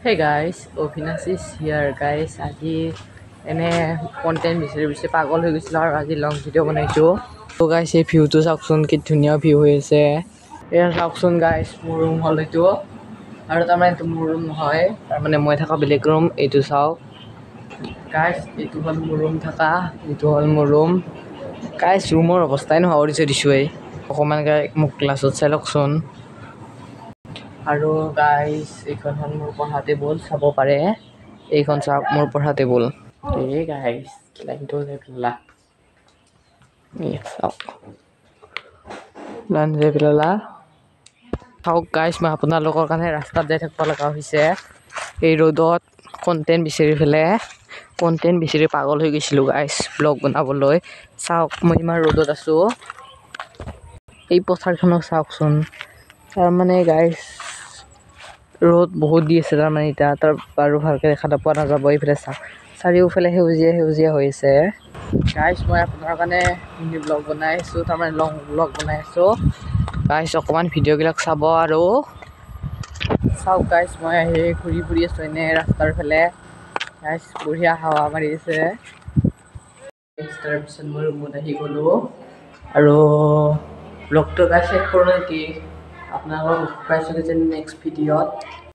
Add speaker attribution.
Speaker 1: Hey guys, Ovinas is here guys. আজি এনে content বিচাৰি পাগল হৈ গৈছিলোঁ আৰু আজি লং ভিডিঅ' বনাইছোঁ। তো গাইছ এই ভিউটো চাওকচোন, কি ধুনীয়া ভিউ হৈ আছে। এয়া চাওকচোন গাইছ, মোৰ ৰুম হ'ল এইটো। আৰু তাৰমানে এইটো মোৰ ৰুম নহয়, তাৰমানে মই থকা বেলেগ ৰুম। এইটো চাওক গাইছ, এইটো হ'ল মোৰ ৰুম থকা, এইটো হ'ল মোৰ ৰুম। গাইছ ৰুমৰ অৱস্থাই নোহোৱা কৰি থৈ দিছোঁ। অকণমান গাই মোক ক্লাছত চাই লওকচোন। আৰু গাইছ এইখন হ'ল মোৰ পঢ়া টেবুল, চাব পাৰে। এইখন চাওক মোৰ পঢ়া টেবুল। এই গাইছ লাইনটো যে পেলালা, চাওক লাইন যে পেলালা। চাওক গাইছ, মই আপোনালোকৰ কাৰণে ৰাস্তাত যাই থাকিব লগা হৈছে এই ৰ'দত। কণ্টেণ্ট বিচাৰি পাগল হৈ গৈছিলোঁ গাইছ ব্লগ বনাবলৈ। চাওক মই ইমান ৰ'দত আছোঁ। এই পথাৰখনক চাওকচোন, তাৰমানে গাইছ ৰ'দ বহুত দি আছে তাৰমানে এতিয়া তাৰ বাৰু ভালকৈ দেখা পোৱা নাযাব। এইফালে চাৰিওফালে সেউজীয়া হৈ আছে গাইছ। মই আপোনাৰ কাৰণে হিন্দী ব্লগ বনাই আছোঁ, তাৰমানে লং ব্লগ বনাই আছোঁ গাইছ। অকণমান ভিডিঅ'বিলাক চাব। আৰু চাওক গাইছ, মই আহি ঘূৰি ফুৰি আছোঁ এনেই ৰাস্তাৰ ফালে গাইছ। বঢ়িয়া হাৱা মাৰি আছে। তাৰপিছত মই ৰুমত আহি গ'লোঁ আৰু ব্লগটো গাইছ শেষ কৰোঁ নেকি? আপোনালোকক পাইছোঁ যে নেক্সট ভিডিঅ'ত।